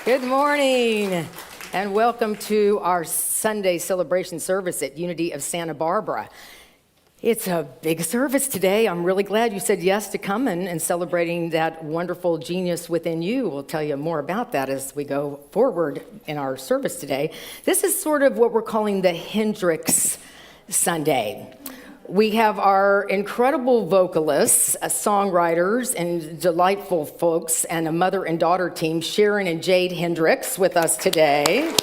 Good morning, and welcome to our Sunday celebration service at Unity of Santa Barbara. It's a big service today. I'm really glad you said yes to coming and celebrating that wonderful genius within you. We'll tell you more about that as we go forward in our service today. This is sort of what we're calling the Hendricks Sunday. We have our incredible vocalists, songwriters, and delightful folks, and a mother and daughter team, Sharon and Jade Hendrix, with us today.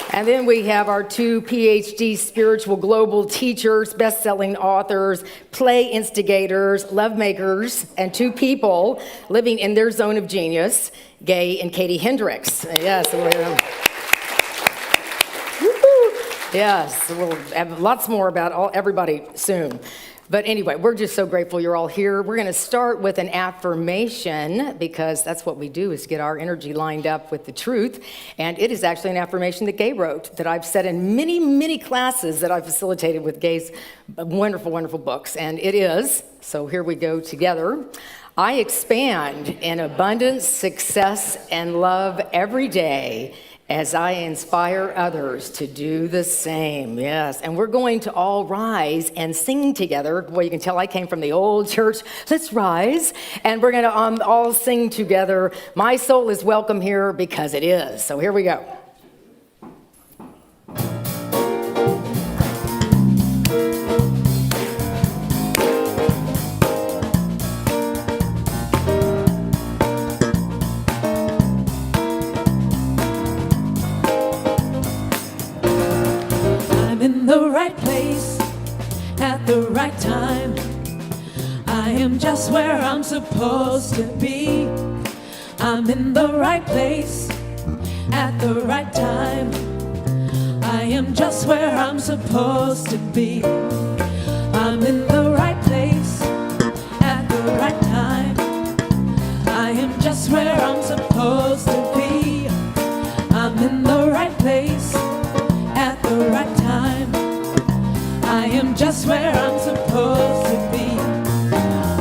And then we have our two PhD spiritual global teachers, best-selling authors, play instigators, love makers, and two people living in their zone of genius, Gay and Katie Hendricks. Yes. Yes, we'll have lots more about everybody soon. But anyway, we're just so grateful you're all here. We're going to start with an affirmation because that's what we do, is get our energy lined up with the truth. And it is actually an affirmation that Gay wrote that I've said in many, many classes that I've facilitated with Gay's wonderful, wonderful books. And it is, so here we go together. I expand in abundance, success, and love every day as I inspire others to do the same. Yes, and we're going to all rise and sing together. Well, you can tell I came from the old church. Let's rise, and we're going to all sing together. My soul is welcome here because it is. So here we go. In the right place at the right time. I am just where I'm supposed to be. I'm in the right place at the right time. I am just where I'm supposed to be. I'm in the right place at the right time. I am just where I'm supposed to be. I'm in the right place at the right time. I am just where I'm supposed to be.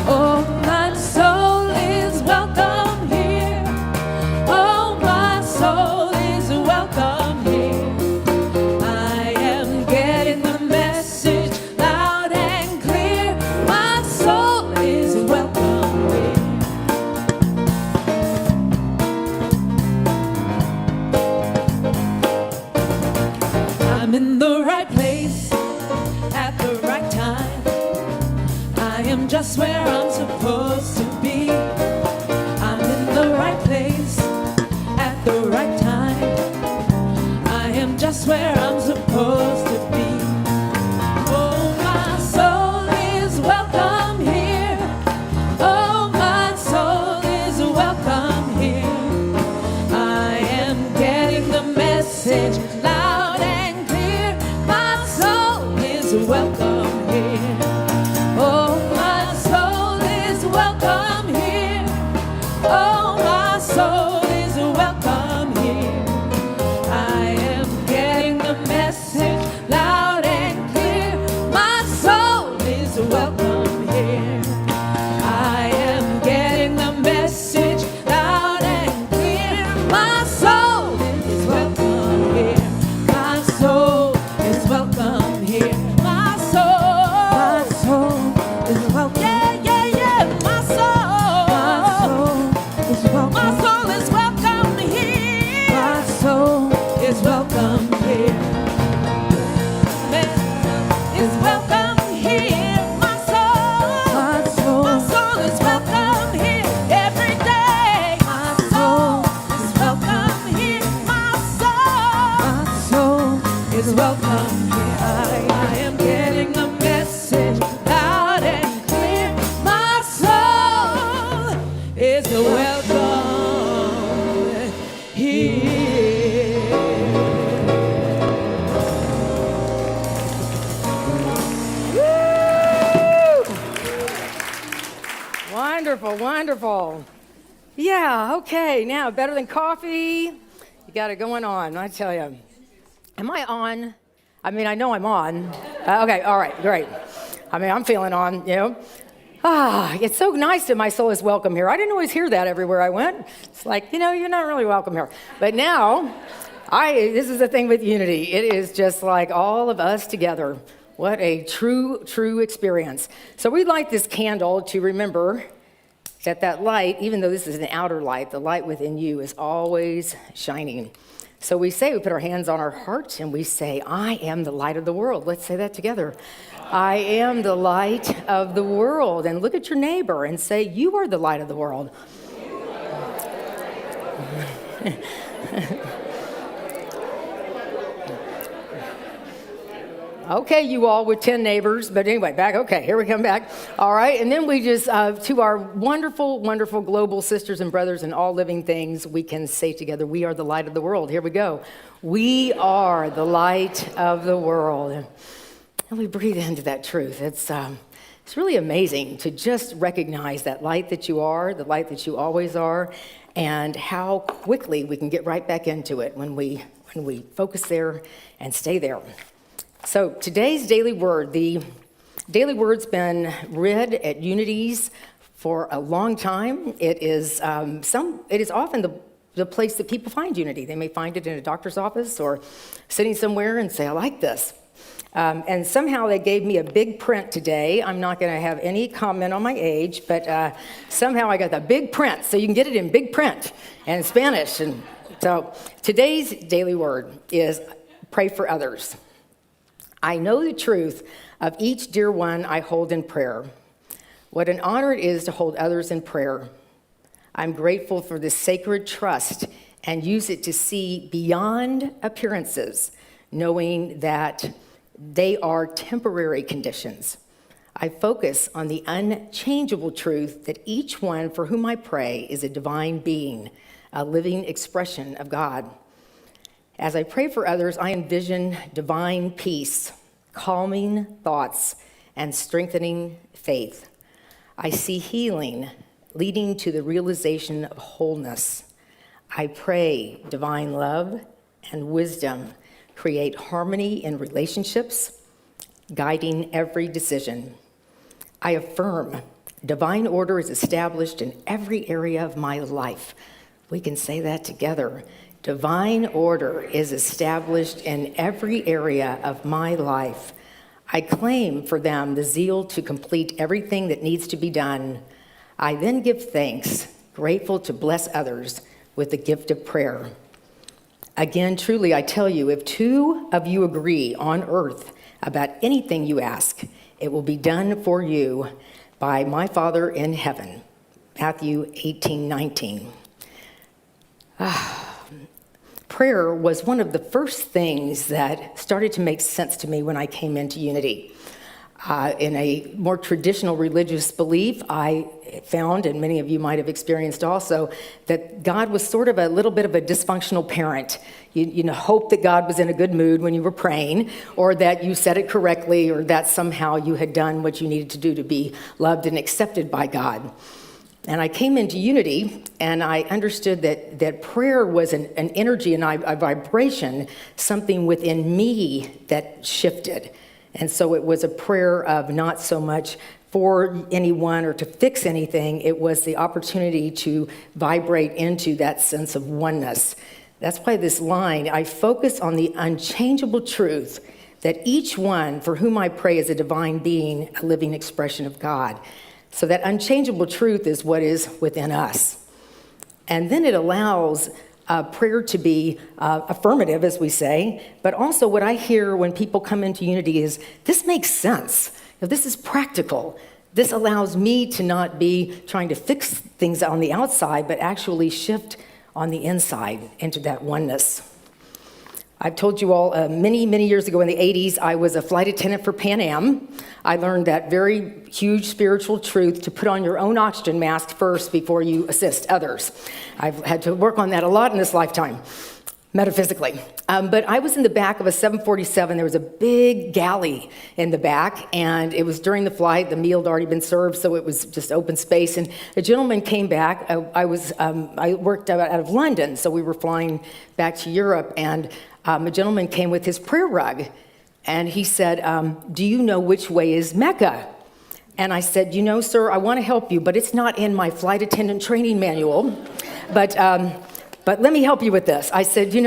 Oh, my soul is welcome here. Oh, my soul is welcome here. I am getting the message loud and clear. My soul is welcome here. I'm in the right place at the right time. I am just where I'm supposed to be. I'm in the right place at the right time. I am just where I'm supposed to be. Oh, my soul is welcome here. Oh, my soul is welcome here. I am getting the message loud and clear. My soul is welcome here. Oh, my soul is welcome here. Oh, my soul is welcome here. I am getting the message loud and clear. My soul is welcome here. I am getting the message loud and clear. My soul is welcome here. My soul is welcome here. My soul is welcome. Yeah, yeah, yeah. My soul is welcome. My soul is welcome here. My soul is welcome here. Is welcome here. My soul is welcome here every day. My soul is welcome here. My soul is welcome here. I am getting the message loud and clear. My soul is welcome here. Woo! Wonderful, wonderful. Yeah, okay, now better than coffee. You got it going on, I tell you. Am I on? I mean, I know I'm on. Okay, all right, great. I mean, I'm feeling on, you know. It's so nice that my soul is welcome here. I didn't always hear that everywhere I went. It's like, you're not really welcome here. But now, this is the thing with unity. It is just like all of us together. What a true experience. So we light this candle to remember that light, even though this is an outer light, the light within you is always shining. So we put our hands on our heart and we say, I am the light of the world. Let's say that together. I am the light of the world. And look at your neighbor and say, you are the light of the world. Okay, you all with 10 neighbors, but anyway, here we come back. All right, and then we just, to our wonderful global sisters and brothers and all living things, we can say together, we are the light of the world. Here we go. We are the light of the world. And we breathe into that truth. It's really amazing to just recognize that light that you are, the light that you always are, and how quickly we can get right back into it when we focus there and stay there. So today's daily word, the daily word's been read at Unities for a long time. It is often the place that people find unity. They may find it in a doctor's office or sitting somewhere and say, I like this. And somehow they gave me a big print today. I'm not going to have any comment on my age, but somehow I got the big print, so you can get it in big print and in Spanish. And so today's daily word is pray for others. I know the truth of each dear one I hold in prayer. What an honor it is to hold others in prayer. I'm grateful for this sacred trust and use it to see beyond appearances, knowing that they are temporary conditions. I focus on the unchangeable truth that each one for whom I pray is a divine being, a living expression of God. As I pray for others, I envision divine peace, calming thoughts, and strengthening faith. I see healing leading to the realization of wholeness. I pray divine love and wisdom create harmony in relationships, guiding every decision. I affirm divine order is established in every area of my life. We can say that together. Divine order is established in every area of my life. I claim for them the zeal to complete everything that needs to be done. I then give thanks, grateful to bless others with the gift of prayer. Again, truly, I tell you, if two of you agree on earth about anything you ask, it will be done for you by my Father in heaven. Matthew 18:19. Prayer was one of the first things that started to make sense to me when I came into Unity. In a more traditional religious belief, I found, and many of you might have experienced also, that God was sort of a little bit of a dysfunctional parent. You hope that God was in a good mood when you were praying, or that you said it correctly, or that somehow you had done what you needed to do to be loved and accepted by God. And I came into Unity, and I understood that prayer was an energy and a vibration, something within me that shifted. And so it was a prayer of not so much for anyone or to fix anything. It was the opportunity to vibrate into that sense of oneness. That's why this line, I focus on the unchangeable truth that each one for whom I pray is a divine being, a living expression of God. So that unchangeable truth is what is within us. And then it allows prayer to be affirmative, as we say, but also what I hear when people come into Unity is, this makes sense. This is practical. This allows me to not be trying to fix things on the outside, but actually shift on the inside into that oneness. I've told you all many years ago in the 80s, I was a flight attendant for Pan Am. I learned that very huge spiritual truth to put on your own oxygen mask first before you assist others. I've had to work on that a lot in this lifetime, metaphysically. But I was in the back of a 747. There was a big galley in the back, and it was during the flight. The meal had already been served, so it was just open space. And a gentleman came back. I worked out of London, so we were flying back to Europe, and a gentleman came with his prayer rug, and he said, do you know which way is Mecca? And I said, sir, I want to help you, but it's not in my flight attendant training manual. But let me help you with this. I said, you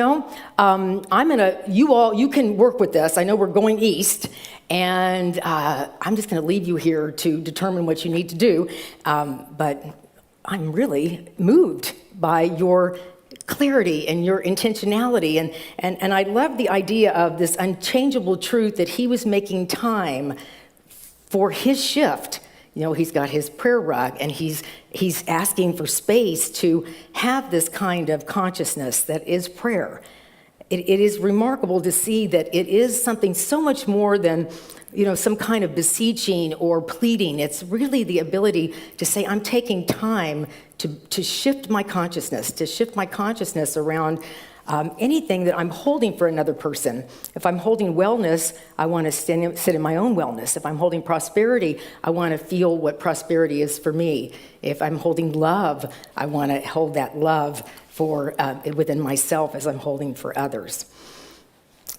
can work with this. I know we're going east, and I'm just going to leave you here to determine what you need to do. But I'm really moved by your clarity and your intentionality. And I love the idea of this unchangeable truth that he was making time for his shift. He's got his prayer rug, and he's asking for space to have this kind of consciousness that is prayer. It is remarkable to see that it is something so much more than, some kind of beseeching or pleading. It's really the ability to say, I'm taking time to shift my consciousness around anything that I'm holding for another person. If I'm holding wellness, I want to sit in my own wellness. If I'm holding prosperity, I want to feel what prosperity is for me. If I'm holding love, I want to hold that love for within myself as I'm holding for others.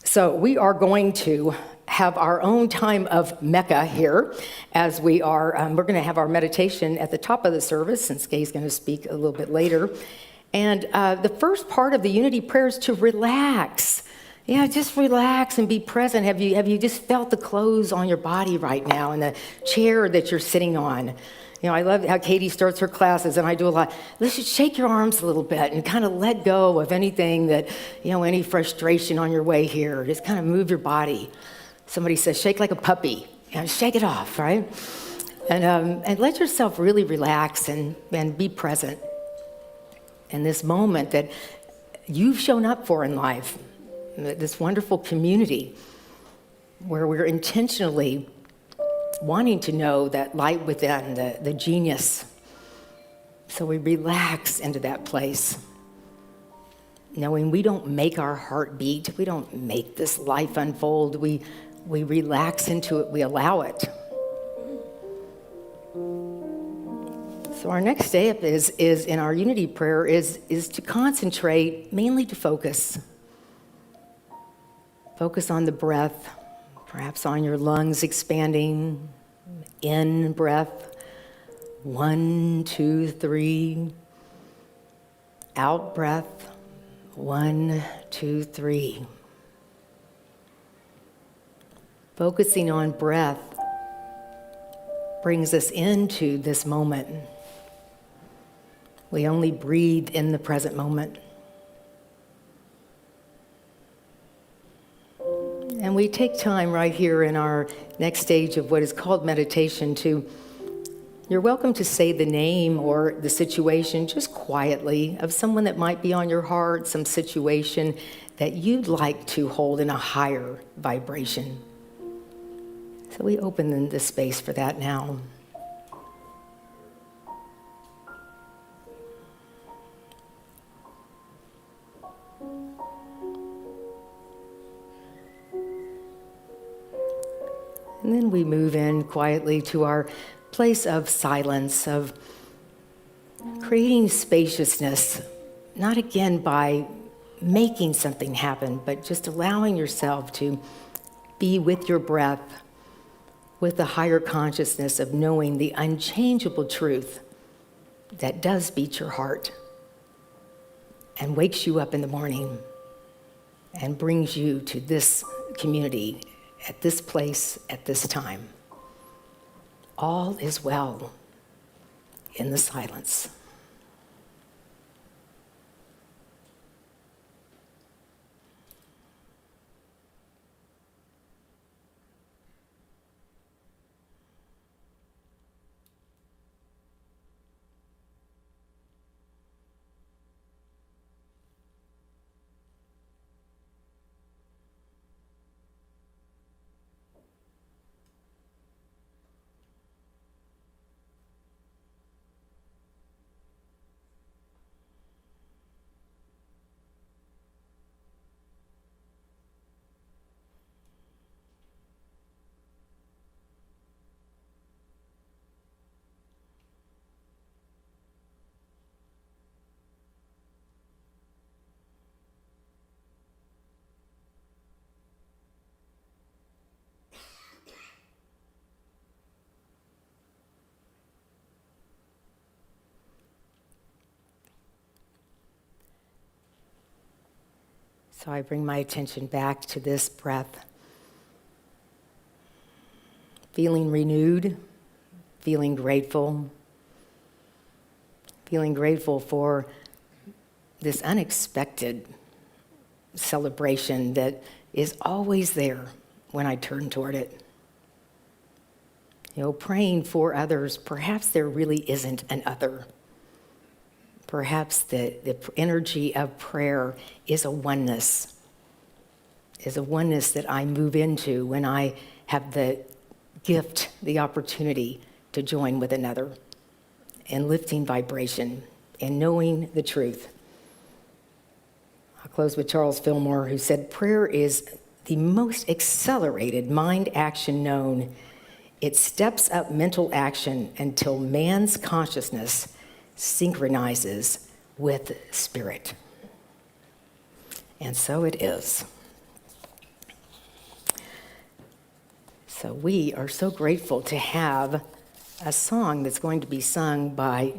So we are going to have our own time of Mecca here as we're going to have our meditation at the top of the service, since Gay's going to speak a little bit later. And the first part of the unity prayer is to relax. Yeah, just relax and be present. Have you just felt the clothes on your body right now and the chair that you're sitting on? I love how Katie starts her classes, and I do a lot. Let's just shake your arms a little bit and kind of let go of anything that, any frustration on your way here. Just kind of move your body. Somebody says, shake like a puppy. Shake it off, right? And let yourself really relax and be present in this moment that you've shown up for in life, this wonderful community where we're intentionally wanting to know that light within, the genius. So we relax into that place, knowing we don't make our heart beat, we don't make this life unfold, we relax into it, we allow it. So our next step is in our unity prayer is to concentrate, mainly to focus. Focus on the breath, perhaps on your lungs expanding. In breath, 1, 2, 3. Out breath, 1, 2, 3. Focusing on breath brings us into this moment. We only breathe in the present moment. And we take time right here in our next stage of what is called meditation you're welcome to say the name or the situation just quietly of someone that might be on your heart, some situation that you'd like to hold in a higher vibration. So we open the space for that now. And then we move in quietly to our place of silence, of creating spaciousness, not again by making something happen, but just allowing yourself to be with your breath, with the higher consciousness of knowing the unchangeable truth that does beat your heart and wakes you up in the morning and brings you to this community at this place, at this time. All is well in the silence. So I bring my attention back to this breath. Feeling renewed, feeling grateful for this unexpected celebration that is always there when I turn toward it. Praying for others, perhaps there really isn't an other. Perhaps the energy of prayer is a oneness that I move into when I have the gift, the opportunity to join with another in lifting vibration and knowing the truth. I'll close with Charles Fillmore, who said, prayer is the most accelerated mind action known. It steps up mental action until man's consciousness synchronizes with spirit. And so it is. So we are so grateful to have a song that's going to be sung by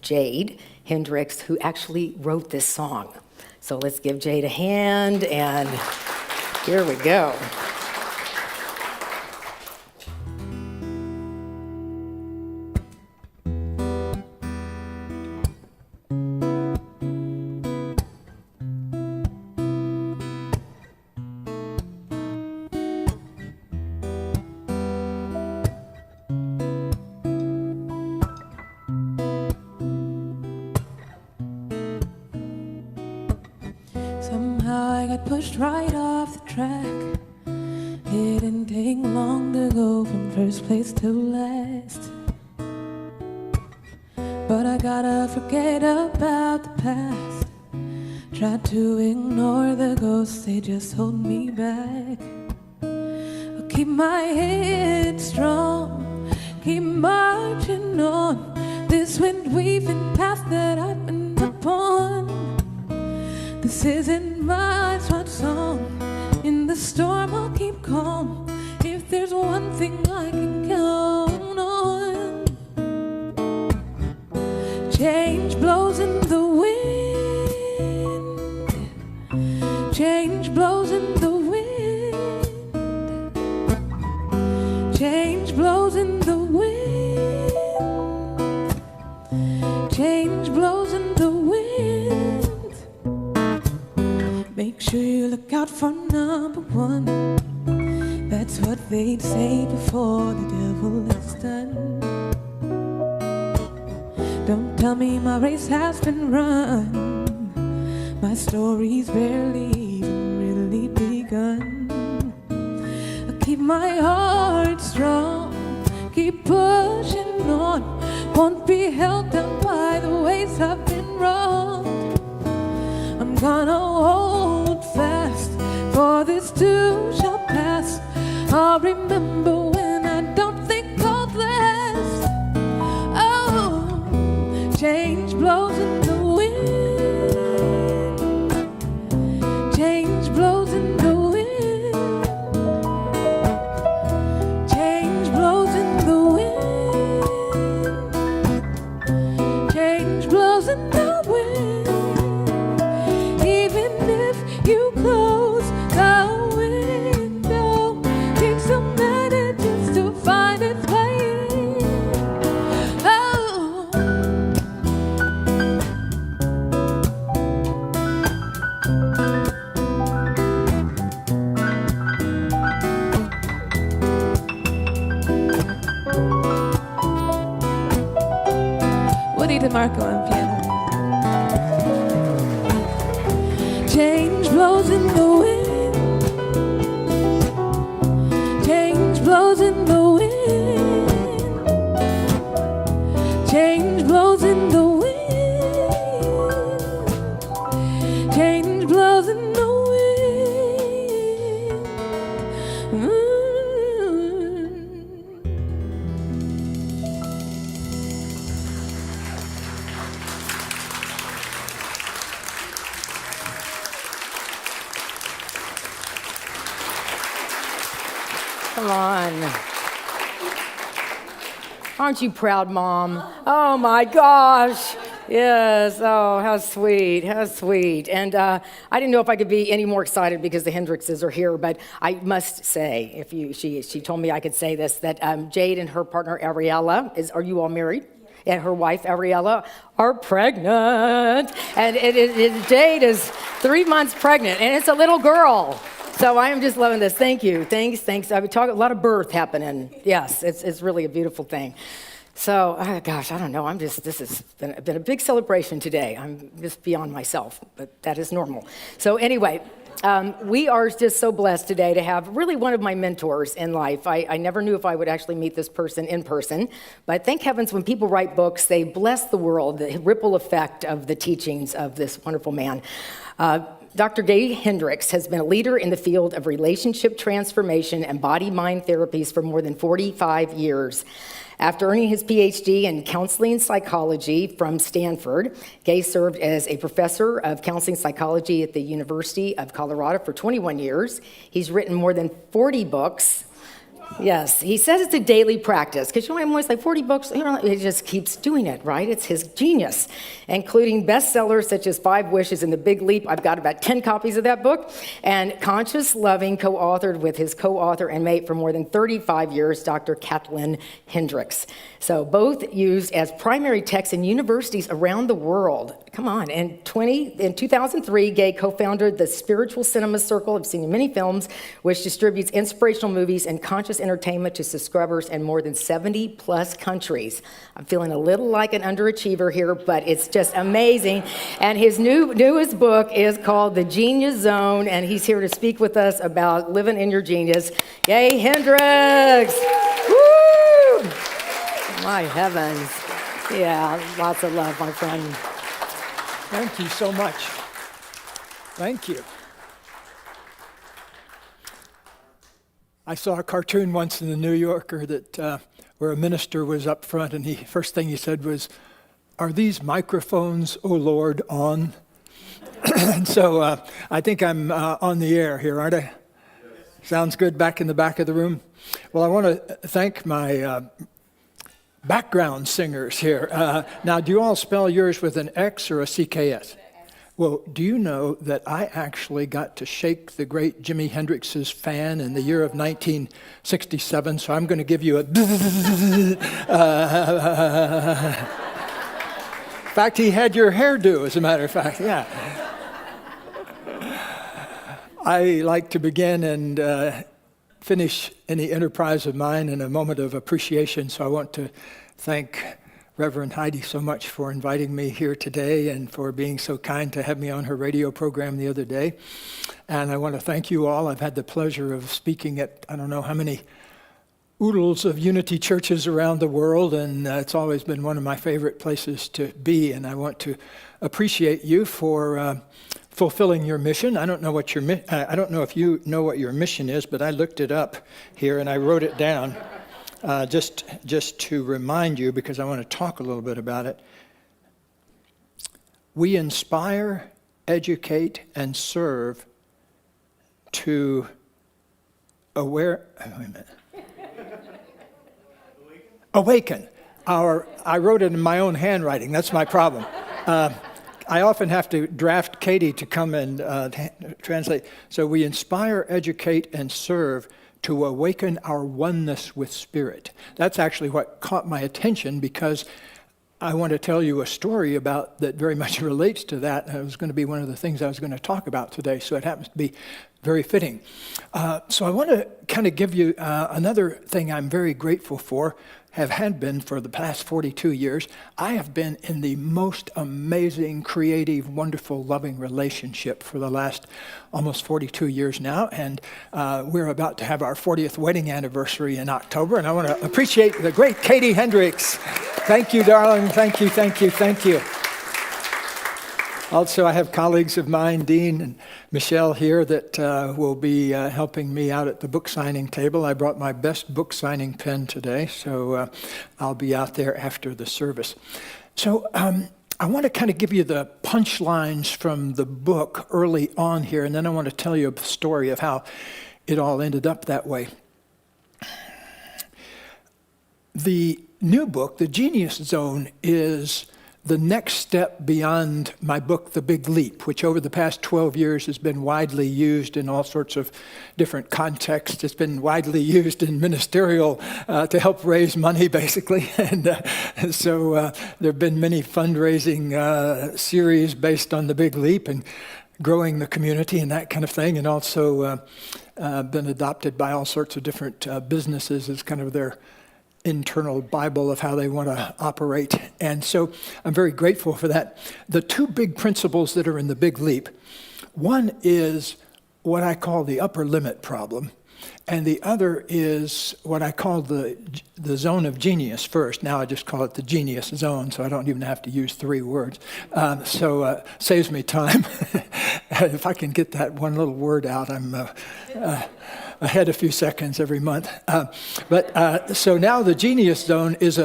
Jade Hendrix, who actually wrote this song. So let's give Jade a hand, and here we go. Somehow I got pushed right off the track. It didn't take long to go from first place to last. But I gotta forget about the past. Tried to ignore the ghosts, they just hold me back. I'll keep my head strong, keep marching on this wind-weaving path that I've been upon. This isn't my swan song. In the storm I'll keep calm. If there's one thing I can count on, change blows in the wind. Change blows in the wind. Change blows in the wind. Change blows in the wind. Make sure you look out for number one. That's what they'd say before the devil is done. Don't tell me my race has been run. My story's barely even really begun. I keep my heart strong, keep pushing on. Won't be held down by the ways I've been wrong. I'm gonna hold fast, for this too shall pass. I'll remember when I don't think I'll last. Oh, change blows in the wind. Change blows in the wind. Change blows in the wind. Change blows in the wind. Even if you close the window, takes a minute just to find its way in. Oh, Woody DeMarco on piano. Change blows in the wind. Change blows in the wind. Change blows in the wind. Change blows in the wind. Come on. Aren't you proud, Mom? Oh my gosh. Yes, oh, how sweet, how sweet. And I didn't know if I could be any more excited because the Hendrickses are here, but I must say, she told me I could say this, that Jade and her partner Ariella, are you all married? And her wife Ariella are pregnant. And Jade is 3 months pregnant, and it's a little girl. So I am just loving this. Thank you, thanks. I've been talking a lot of birth happening. Yes, it's really a beautiful thing. So, gosh, I don't know. This has been a big celebration today. I'm just beyond myself, but that is normal. So anyway, we are just so blessed today to have really one of my mentors in life. I never knew if I would actually meet this person in person, but thank heavens when people write books, they bless the world, the ripple effect of the teachings of this wonderful man. Dr. Jade Hendrix has been a leader in the field of relationship transformation and body-mind therapies for more than 45 years. After earning his PhD in counseling psychology from Stanford, Gay served as a professor of counseling psychology at the University of Colorado for 21 years. He's written more than 40 books. Yes, he says it's a daily practice, because I'm always like 40 books, he just keeps doing it, right? It's his genius, including bestsellers such as 5 Wishes and The Big Leap. I've got about 10 copies of that book, and Conscious Loving, co-authored with his co-author and mate for more than 35 years, Dr. Jade Hendrix. So both used as primary texts in universities around the world. Come on, in 2003, Gay co-founded the Spiritual Cinema Circle. I've seen many films, which distributes inspirational movies and conscious entertainment to subscribers in more than 70 plus countries. I'm feeling a little like an underachiever here, but it's just amazing. And his newest book is called The Genius Zone, and he's here to speak with us about living in your genius. Jade Hendrix! Woo! My heavens. Yeah, lots of love, my friend. Thank you so much. Thank you. I saw a cartoon once in the New Yorker that where a minister was up front, and first thing he said was, "Are these microphones, oh Lord, on?" And so I think I'm on the air here, aren't I? Sounds good back in the back of the room. Well, I want to thank my background singers here. Now, do you all spell yours with an X or a CKS? Well, do you know that I actually got to shake the great Jimi Hendrix's fan in the year of 1967, so I'm going to give you a... In fact, he had your hairdo, as a matter of fact, yeah. I like to begin and finish any enterprise of mine in a moment of appreciation, so I want to thank Reverend Heidi so much for inviting me here today and for being so kind to have me on her radio program the other day. And I want to thank you all. I've had the pleasure of speaking at I don't know how many oodles of Unity churches around the world, and it's always been one of my favorite places to be. And I want to appreciate you for fulfilling your mission. I don't know if you know what your mission is, but I looked it up here and I wrote it down just to remind you, because I want to talk a little bit about it. We inspire, educate, and serve to awaken. I wrote it in my own handwriting. That's my problem. I often have to draft Katie to come and translate. So we inspire, educate, and serve to awaken our oneness with Spirit. That's actually what caught my attention, because I want to tell you a story about that very much relates to that. It was going to be one of the things I was going to talk about today, so it happens to be very fitting. So I want to kind of give you another thing I'm very grateful for, had been for the past 42 years. I have been in the most amazing, creative, wonderful, loving relationship for the last almost 42 years now, and we're about to have our 40th wedding anniversary in October, and I want to appreciate the great Jade Hendrix. Thank you, darling. Thank you, thank you, thank you. Also, I have colleagues of mine, Dean and Michelle here, that will be helping me out at the book signing table. I brought my best book signing pen today, so I'll be out there after the service. So I want to kind of give you the punchlines from the book early on here, and then I want to tell you a story of how it all ended up that way. The new book, The Genius Zone, is the next step beyond my book, The Big Leap, which over the past 12 years has been widely used in all sorts of different contexts. It's been widely used in ministerial to help raise money, basically. And so there have been many fundraising series based on The Big Leap and growing the community and that kind of thing, and also been adopted by all sorts of different businesses as kind of their internal Bible of how they want to operate. And so I'm very grateful for that. The two big principles that are in the Big Leap, one is what I call the upper limit problem, and the other is what I call the zone of genius first. Now I just call it the genius zone, so I don't even have to use 3 words. So saves me time. If I can get that one little word out, I'm ahead a few seconds every month. So now the genius zone is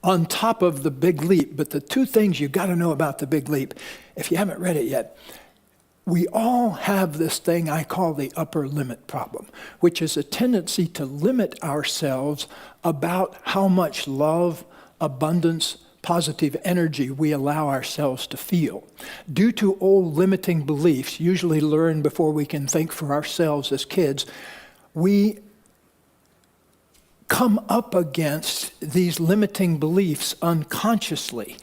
on top of the Big Leap. But the two things you got to know about the Big Leap, if you haven't read it yet, we all have this thing I call the upper limit problem, which is a tendency to limit ourselves about how much love, abundance, positive energy we allow ourselves to feel. Due to old limiting beliefs, usually learned before we can think for ourselves as kids, we come up against these limiting beliefs unconsciously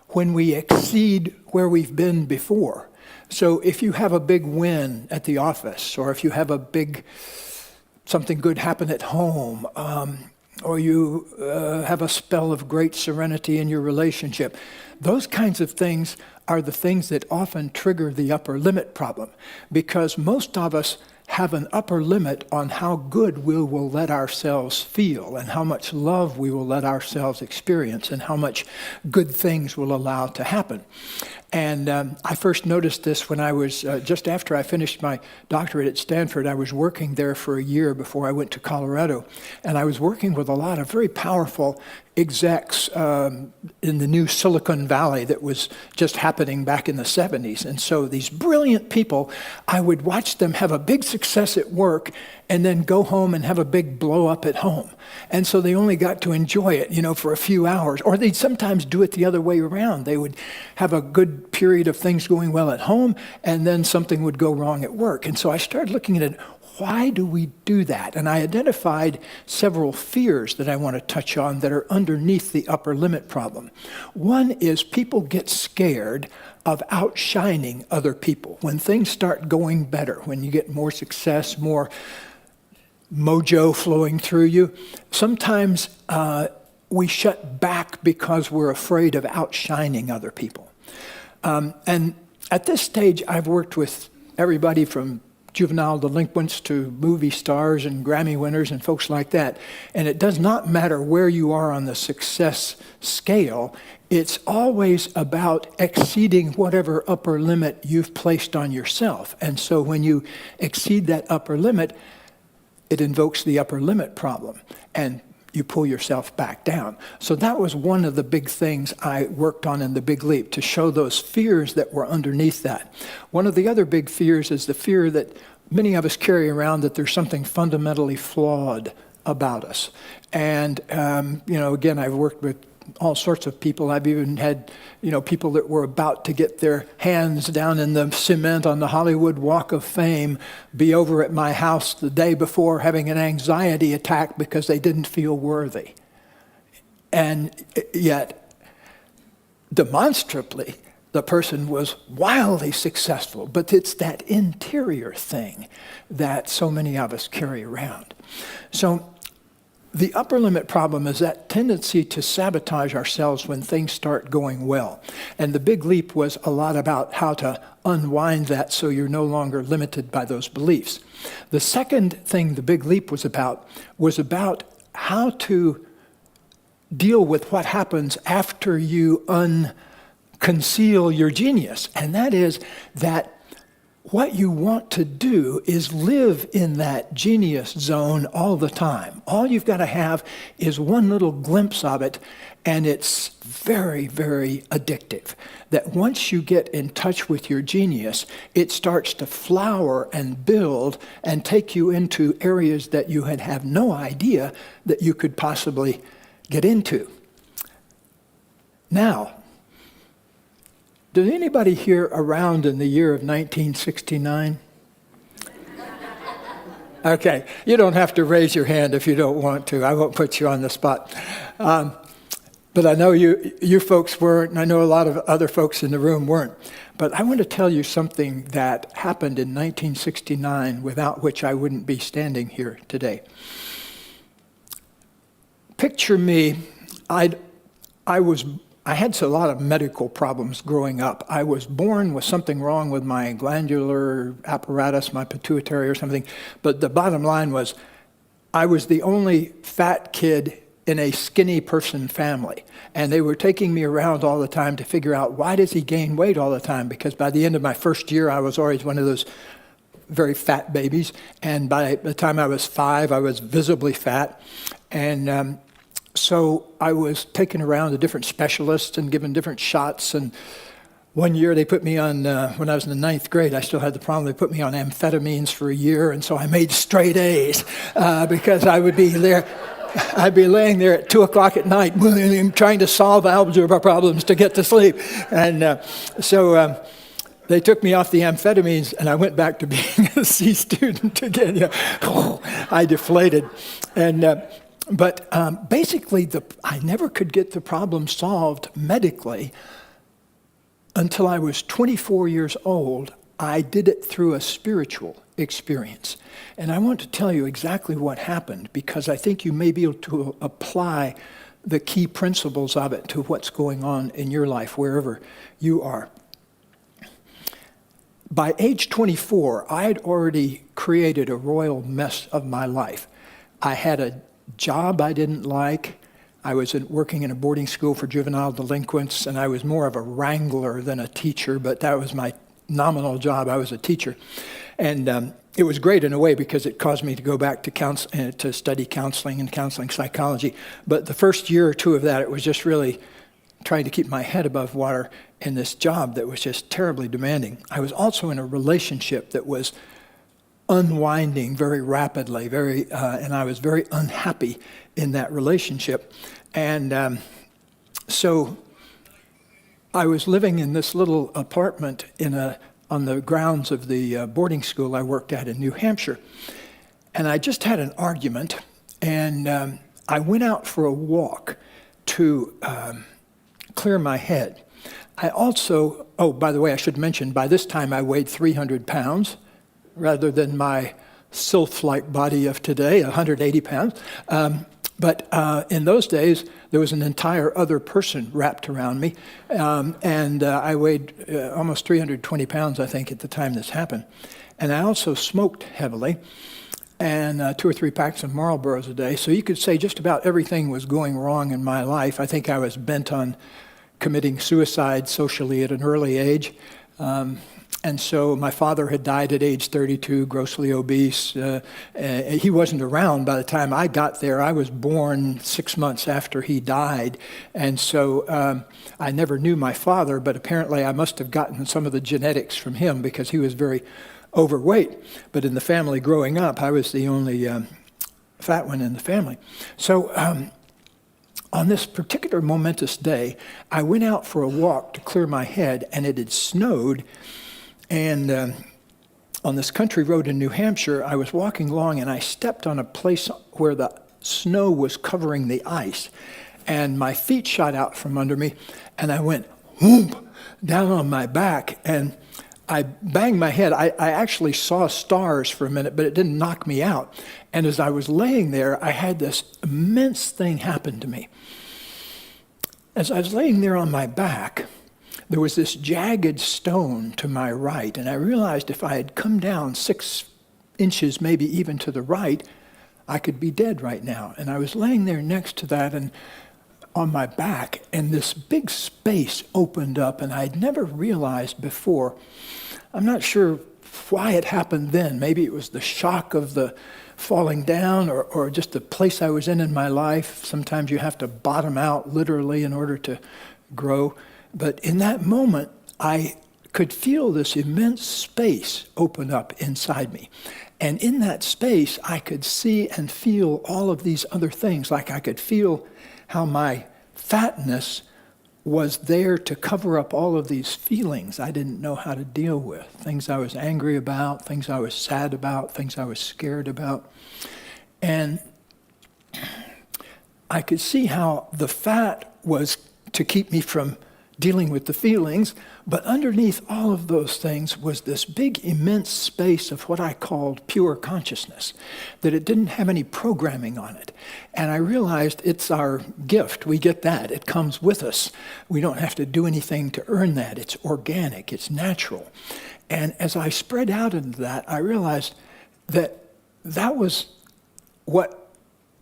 when we exceed where we've been before. So if you have a big win at the office, or if you have something good happen at home, or you have a spell of great serenity in your relationship, those kinds of things are the things that often trigger the upper limit problem, because most of us have an upper limit on how good we will let ourselves feel and how much love we will let ourselves experience and how much good things we'll allow to happen. And I first noticed this when I was, just after I finished my doctorate at Stanford. I was working there for a year before I went to Colorado. And I was working with a lot of very powerful execs in the new Silicon Valley that was just happening back in the 70s. And so these brilliant people, I would watch them have a big success at work and then go home and have a big blow up at home. And so they only got to enjoy it, for a few hours. Or they'd sometimes do it the other way around. They would have a good period of things going well at home, and then something would go wrong at work. And so I started looking at it. Why do we do that? And I identified several fears that I want to touch on that are underneath the upper limit problem. One is people get scared of outshining other people. When things start going better, when you get more success, more mojo flowing through you, sometimes we shut back because we're afraid of outshining other people. And at this stage, I've worked with everybody from juvenile delinquents to movie stars and Grammy winners and folks like that. And it does not matter where you are on the success scale. It's always about exceeding whatever upper limit you've placed on yourself. And so when you exceed that upper limit, it invokes the upper limit problem, and you pull yourself back down. So that was one of the big things I worked on in the Big Leap, to show those fears that were underneath that. One of the other big fears is the fear that many of us carry around, that there's something fundamentally flawed about us. And, again, I've worked with all sorts of people. I've even had, people that were about to get their hands down in the cement on the Hollywood Walk of Fame be over at my house the day before having an anxiety attack because they didn't feel worthy. And yet, demonstrably, the person was wildly successful. But it's that interior thing that so many of us carry around. So the upper limit problem is that tendency to sabotage ourselves when things start going well. And the Big Leap was a lot about how to unwind that so you're no longer limited by those beliefs. The second thing the Big Leap was about how to deal with what happens after you conceal your genius. And that is that what you want to do is live in that genius zone all the time. All you've got to have is one little glimpse of it, and it's very, very addictive. That once you get in touch with your genius, it starts to flower and build and take you into areas that you had have no idea that you could possibly get into. Now, Did anybody here around in the year of 1969? Okay, you don't have to raise your hand if you don't want to. I won't put you on the spot. But I know you folks weren't, and I know a lot of other folks in the room weren't. But I want to tell you something that happened in 1969 without which I wouldn't be standing here today. Picture me, I had a lot of medical problems growing up. I was born with something wrong with my glandular apparatus, my pituitary or something. But the bottom line was, I was the only fat kid in a skinny person family. And they were taking me around all the time to figure out, why does he gain weight all the time? Because by the end of my first year, I was always one of those very fat babies. And by the time I was 5, I was visibly fat. And so I was taken around to different specialists and given different shots. And one year they put me on, when I was in the 9th grade, I still had the problem. They put me on amphetamines for a year. And so I made straight A's because I would be there. I'd be laying there at 2 o'clock at night trying to solve algebra problems to get to sleep. And so they took me off the amphetamines, and I went back to being a C student again. I deflated. But basically, I never could get the problem solved medically until I was 24 years old. I did it through a spiritual experience. And I want to tell you exactly what happened, because I think you may be able to apply the key principles of it to what's going on in your life, wherever you are. By age 24, I had already created a royal mess of my life. I had a job I didn't like. I was working in a boarding school for juvenile delinquents, and I was more of a wrangler than a teacher, but that was my nominal job. I was a teacher. And it was great in a way because it caused me to go back to study counseling and counseling psychology. But the first year or 2 of that, it was just really trying to keep my head above water in this job that was just terribly demanding. I was also in a relationship that was unwinding very rapidly, and I was very unhappy in that relationship. And so I was living in this little apartment on the grounds of the boarding school I worked at in New Hampshire. And I just had an argument, and I went out for a walk to clear my head. I also, by the way, I should mention, by this time I weighed 300 pounds rather than my sylph-like body of today, 180 pounds. But in those days, there was an entire other person wrapped around me, and I weighed almost 320 pounds, I think, at the time this happened. And I also smoked heavily, and 2 or 3 packs of Marlboros a day. So you could say just about everything was going wrong in my life. I think I was bent on committing suicide socially at an early age. And so my father had died at age 32, grossly obese. He wasn't around by the time I got there. I was born 6 months after he died. And so I never knew my father, but apparently I must have gotten some of the genetics from him because he was very overweight. But in the family growing up, I was the only fat one in the family. So on this particular momentous day, I went out for a walk to clear my head, and it had snowed. And on this country road in New Hampshire, I was walking along, and I stepped on a place where the snow was covering the ice. And my feet shot out from under me, and I went whoomp down on my back, and I banged my head. I actually saw stars for a minute, but it didn't knock me out. And as I was laying there, I had this immense thing happen to me. As I was laying there on my back, there was this jagged stone to my right, and I realized if I had come down 6 inches, maybe even to the right, I could be dead right now. And I was laying there next to that and on my back, and this big space opened up, and I'd never realized before. I'm not sure why it happened then. Maybe it was the shock of the falling down or just the place I was in my life. Sometimes you have to bottom out literally in order to grow. But in that moment, I could feel this immense space open up inside me. And in that space, I could see and feel all of these other things. Like I could feel how my fatness was there to cover up all of these feelings I didn't know how to deal with, things I was angry about, things I was sad about, things I was scared about. And I could see how the fat was to keep me from dealing with the feelings, but underneath all of those things was this big, immense space of what I called pure consciousness, that it didn't have any programming on it. And I realized it's our gift. We get that. It comes with us. We don't have to do anything to earn that. It's organic. It's natural. And as I spread out into that, I realized that that was what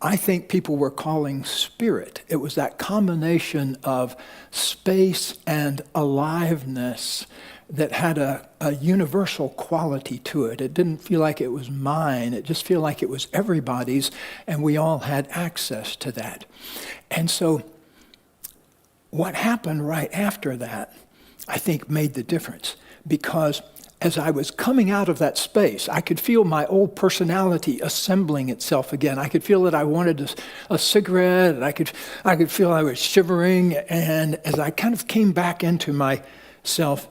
I think people were calling spirit. It was that combination of space and aliveness that had a universal quality to it. It didn't feel like it was mine. It just felt like it was everybody's, and we all had access to that. And so what happened right after that, I think, made the difference, because as I was coming out of that space, I could feel my old personality assembling itself again. I could feel that I wanted a cigarette, and I could feel I was shivering. And as I kind of came back into myself,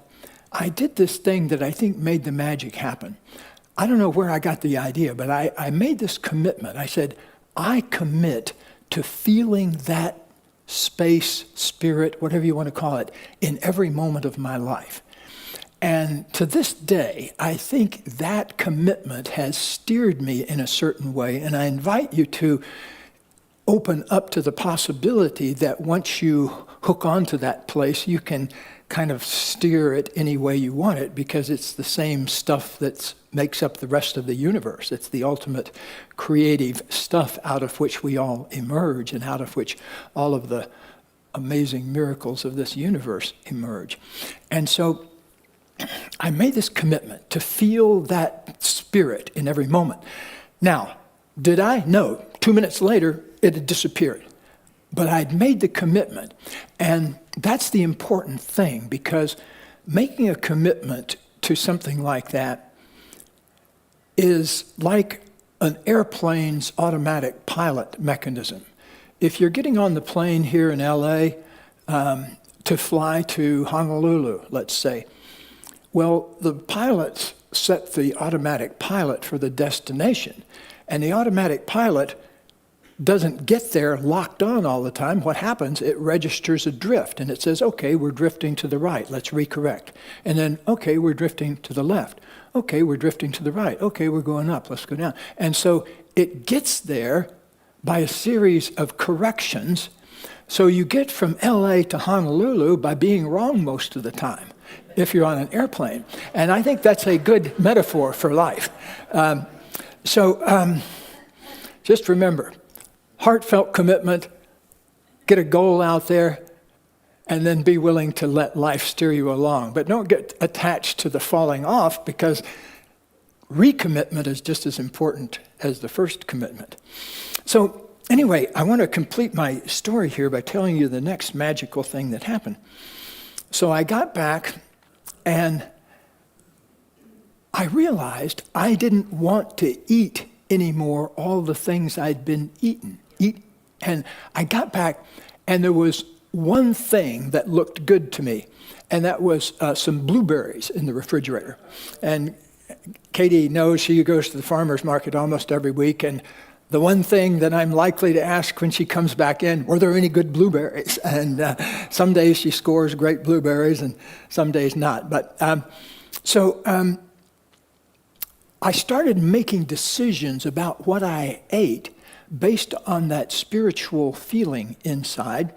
I did this thing that I think made the magic happen. I don't know where I got the idea, but I made this commitment. I said, I commit to feeling that space, spirit, whatever you want to call it, in every moment of my life. And to this day, I think that commitment has steered me in a certain way, and I invite you to open up to the possibility that once you hook onto that place, you can kind of steer it any way you want it, because it's the same stuff that makes up the rest of the universe. It's the ultimate creative stuff out of which we all emerge, and out of which all of the amazing miracles of this universe emerge. And so I made this commitment to feel that spirit in every moment. Now, did I? No. 2 minutes later, it had disappeared. But I'd made the commitment. And that's the important thing, because making a commitment to something like that is like an airplane's automatic pilot mechanism. If you're getting on the plane here in LA to fly to Honolulu, let's say, well, the pilots set the automatic pilot for the destination, and the automatic pilot doesn't get there locked on all the time. What happens, it registers a drift, and it says, okay, we're drifting to the right, let's recorrect. And then, okay, we're drifting to the left. Okay, we're drifting to the right. Okay, we're going up, let's go down. And so it gets there by a series of corrections. So you get from LA to Honolulu by being wrong most of the time, if you're on an airplane. And I think that's a good metaphor for life. Just remember, heartfelt commitment, get a goal out there, and then be willing to let life steer you along. But don't get attached to the falling off, because recommitment is just as important as the first commitment. So anyway, I want to complete my story here by telling you the next magical thing that happened. So I got back, and I realized I didn't want to eat anymore all the things I'd been eating. And I got back, and there was one thing that looked good to me, and that was some blueberries in the refrigerator. And Katie knows, she goes to the farmer's market almost every week, and the one thing that I'm likely to ask when she comes back in, were there any good blueberries? And some days she scores great blueberries, and some days not. But I started making decisions about what I ate based on that spiritual feeling inside.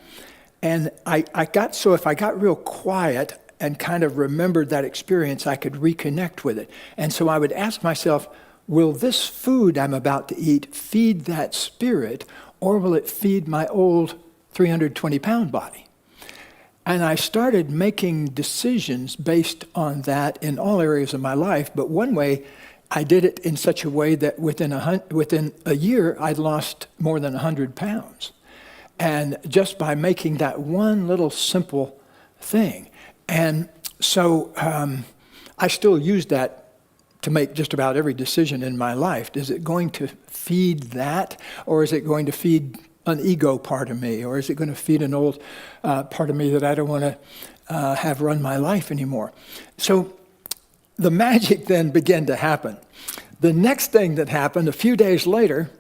And if I got real quiet and kind of remembered that experience, I could reconnect with it. And so I would ask myself, will this food I'm about to eat feed that spirit, or will it feed my old 320-pound body? And I started making decisions based on that in all areas of my life. But one way, I did it in such a way that within a year, I'd lost more than 100 pounds. And just by making that one little simple thing. And so I still use that to make just about every decision in my life. Is it going to feed that, or is it going to feed an ego part of me, or is it going to feed an old part of me that I don't want to have run my life anymore? So the magic then began to happen. The next thing that happened a few days later,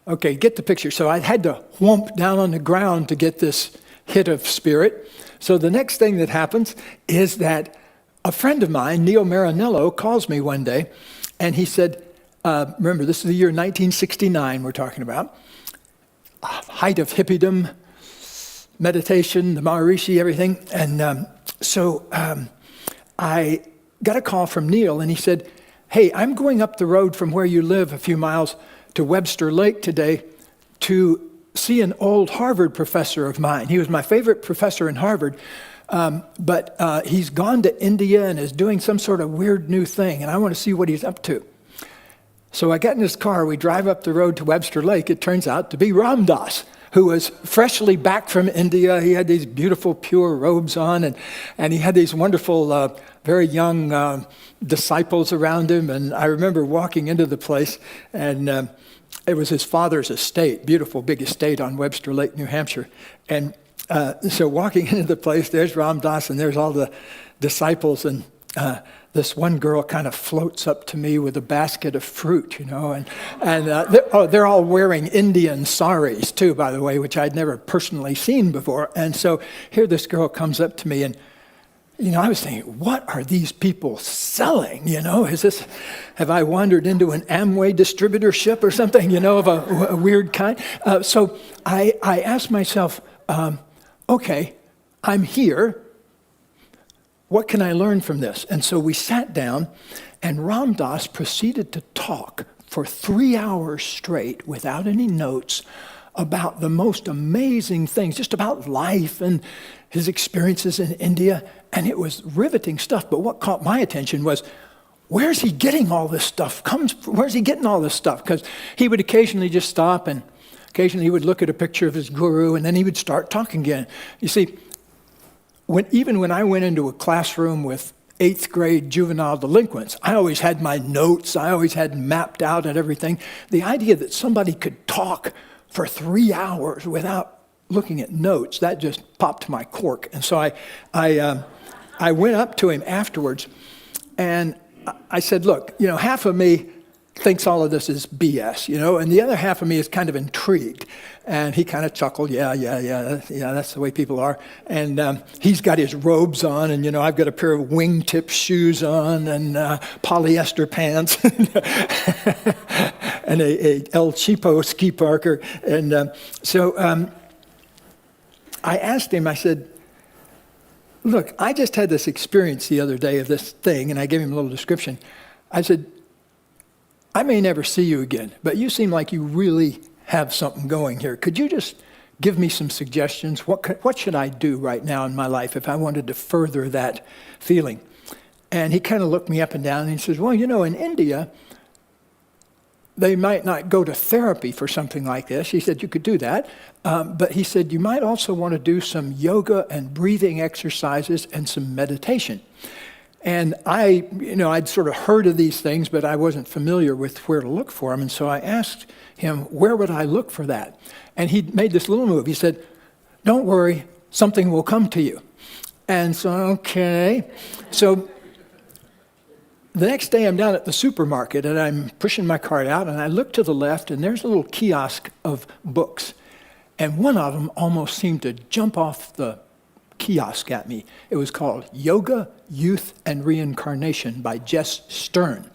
okay, get the picture. So I had to whomp down on the ground to get this hit of spirit. So the next thing that happens is that a friend of mine, Neil Marinello, calls me one day, and he said, remember, this is the year 1969 we're talking about, height of hippiedom, meditation, the Maharishi, everything. And so I got a call from Neil, and he said, hey, I'm going up the road from where you live a few miles to Webster Lake today to see an old Harvard professor of mine. He was my favorite professor in Harvard, but he's gone to India and is doing some sort of weird new thing, and I want to see what he's up to. So I got in his car, we drive up the road to Webster Lake. It turns out to be Ram Dass, who was freshly back from India. He had these beautiful, pure robes on, and he had these wonderful, very young disciples around him. And I remember walking into the place, and it was his father's estate, beautiful big estate on Webster Lake, New Hampshire. And so walking into the place, there's Ram Dass, and there's all the disciples, and this one girl kind of floats up to me with a basket of fruit, and they're all wearing Indian saris too, by the way, which I'd never personally seen before. And so here this girl comes up to me, and I was thinking, what are these people selling? Have I wandered into an Amway distributorship or something, of a weird kind? So I asked myself, okay, I'm here. What can I learn from this? And so we sat down, and Ram Dass proceeded to talk for 3 hours straight without any notes about the most amazing things, just about life and his experiences in India. And it was riveting stuff. But what caught my attention was, where's he getting all this stuff? Where's he getting all this stuff? Because he would occasionally just stop, and occasionally he would look at a picture of his guru, and then he would start talking again. You see, even when I went into a classroom with 8th grade juvenile delinquents, I always had my notes. I always had mapped out and everything. The idea that somebody could talk for 3 hours without looking at notes, that just popped my cork. And so I went up to him afterwards, and I said, look, half of me thinks all of this is BS, and the other half of me is kind of intrigued. And he kind of chuckled, yeah, that's the way people are. And he's got his robes on, and, I've got a pair of wingtip shoes on and polyester pants and a El Cheapo ski parker. And so I asked him, I said, look, I just had this experience the other day of this thing, and I gave him a little description. I said, I may never see you again, but you seem like you really have something going here. Could you just give me some suggestions? What should I do right now in my life if I wanted to further that feeling? And he kind of looked me up and down, and he says, well, in India, they might not go to therapy for something like this. He said, you could do that. But he said, you might also want to do some yoga and breathing exercises and some meditation. And I'd sort of heard of these things, but I wasn't familiar with where to look for them. And so I asked him, where would I look for that? And he made this little move. He said, don't worry, something will come to you. And so, okay. So the next day I'm down at the supermarket, and I'm pushing my cart out, and I look to the left, and there's a little kiosk of books. And one of them almost seemed to jump off the kiosk at me. It was called Yoga, Youth, and Reincarnation by Jess Stern.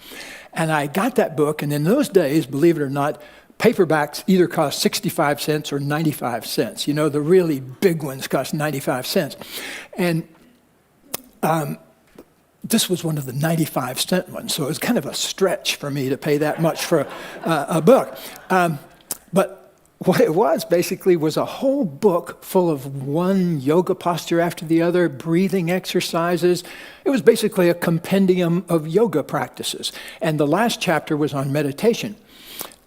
And I got that book, and in those days, believe it or not, paperbacks either cost 65 cents or 95 cents. The really big ones cost 95 cents. And this was one of the 95-cent ones, so it was kind of a stretch for me to pay that much for a book. But what it was basically was a whole book full of one yoga posture after the other, breathing exercises. It was basically a compendium of yoga practices. And the last chapter was on meditation.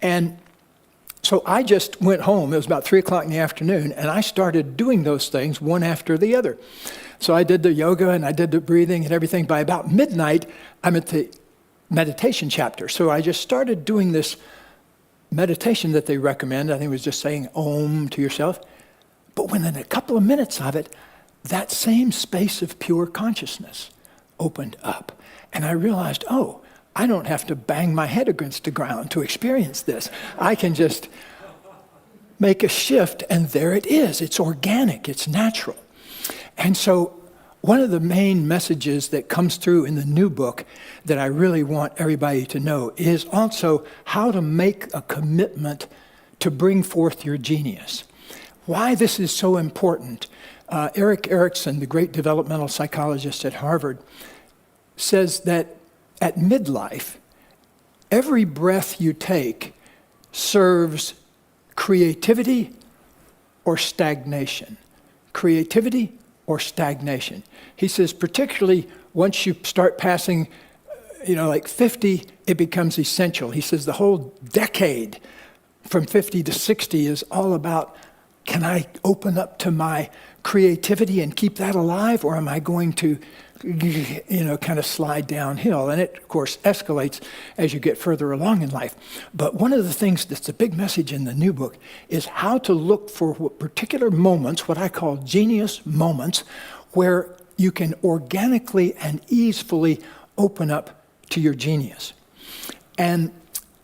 And so I just went home. It was about 3 o'clock in the afternoon, and I started doing those things one after the other. So I did the yoga and I did the breathing and everything. By about midnight, I'm at the meditation chapter. So I just started doing this meditation that they recommend, I think it was just saying Om to yourself. But within a couple of minutes of it, that same space of pure consciousness opened up. And I realized, oh, I don't have to bang my head against the ground to experience this. I can just make a shift, and there it is. It's organic, it's natural. And so one of the main messages that comes through in the new book that I really want everybody to know is also how to make a commitment to bring forth your genius. Why this is so important. Erik Erikson, the great developmental psychologist at Harvard, says that at midlife, every breath you take serves creativity or stagnation. Creativity or stagnation. He says particularly once you start passing, like 50, it becomes essential. He says the whole decade from 50 to 60 is all about, can I open up to my creativity and keep that alive, or am I going to kind of slide downhill? And it, of course, escalates as you get further along in life. But one of the things that's a big message in the new book is how to look for particular moments, what I call genius moments, where you can organically and easily open up to your genius. And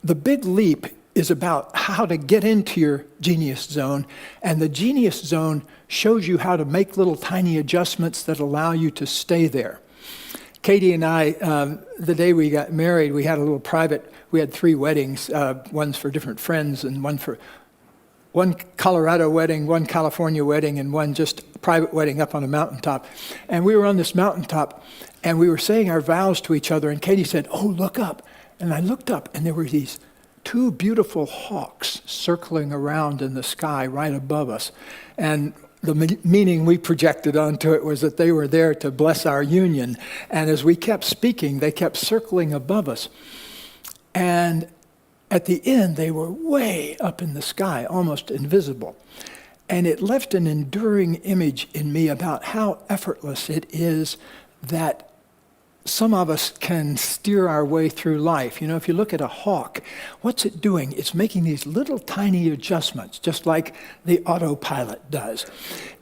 the big leap is about how to get into your genius zone, and the genius zone shows you how to make little tiny adjustments that allow you to stay there. Katie and I, the day we got married, we had a little private, we had 3 weddings, one's for different friends, and one Colorado wedding, one California wedding, and one just private wedding up on a mountaintop. And we were on this mountaintop, and we were saying our vows to each other, and Katie said, "Oh, look up." And I looked up, and there were these 2 beautiful hawks circling around in the sky right above us. And the meaning we projected onto it was that they were there to bless our union. And as we kept speaking, they kept circling above us. And at the end, they were way up in the sky, almost invisible. And it left an enduring image in me about how effortless it is that some of us can steer our way through life. If you look at a hawk, what's it doing? It's making these little tiny adjustments, just like the autopilot does.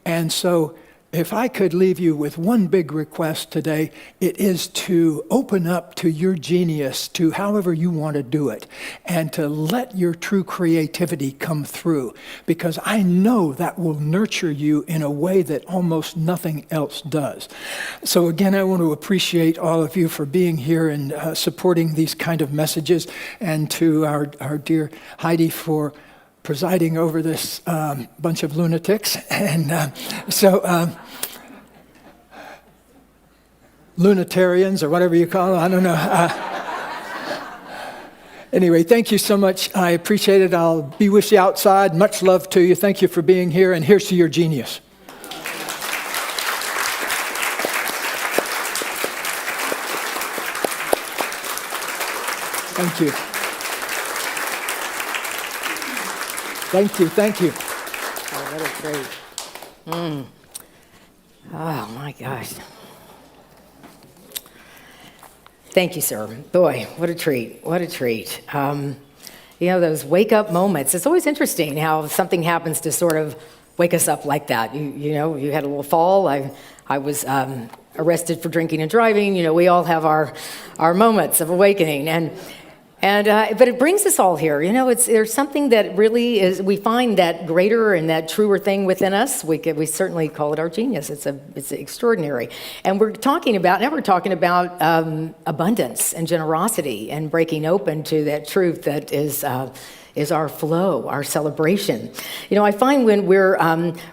And so if I could leave you with one big request today, it is to open up to your genius, to however you want to do it, and to let your true creativity come through, because I know that will nurture you in a way that almost nothing else does. So again, I want to appreciate all of you for being here and supporting these kind of messages, and to our dear Heidi for presiding over this bunch of lunatics. And lunatarians, or whatever you call them, I don't know. Anyway, thank you so much. I appreciate it. I'll be with you outside. Much love to you. Thank you for being here, and here's to your genius. Thank you. Thank you. Oh, what a treat. Oh, my gosh. Thank you, sir. Boy, what a treat. Those wake-up moments. It's always interesting how something happens to sort of wake us up like that. You had a little fall. I was arrested for drinking and driving. We all have our moments of awakening. But it brings us all here. There's something that really is, we find that greater and that truer thing within us. We certainly call it our genius. It's extraordinary. And we're talking about abundance and generosity and breaking open to that truth that is our flow, our celebration. I find when we're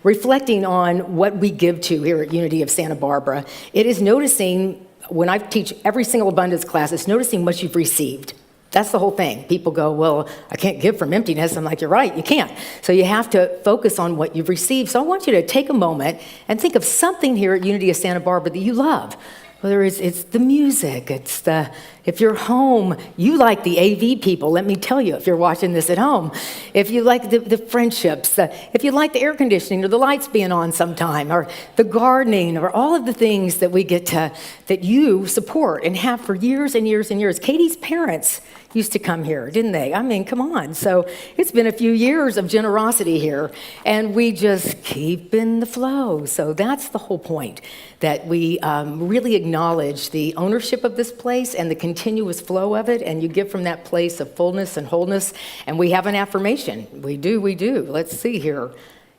reflecting on what we give to here at Unity of Santa Barbara, it is noticing, when I teach every single abundance class, it's noticing what you've received. That's the whole thing. People go, well, I can't give from emptiness. I'm like, you're right, you can't. So you have to focus on what you've received. So I want you to take a moment and think of something here at Unity of Santa Barbara that you love. Whether it's the music, if you're home, you like the AV people, let me tell you, if you're watching this at home. If you like the friendships, if you like the air conditioning or the lights being on sometime, or the gardening, or all of the things that we get to, that you support and have for years and years and years. Katie's parents used to come here, didn't they? I mean, come on. So it's been a few years of generosity here, and we just keep in the flow. So that's the whole point, that we really acknowledge the ownership of this place and the continuous flow of it, and you give from that place of fullness and wholeness. And we have an affirmation. We do. Let's see here.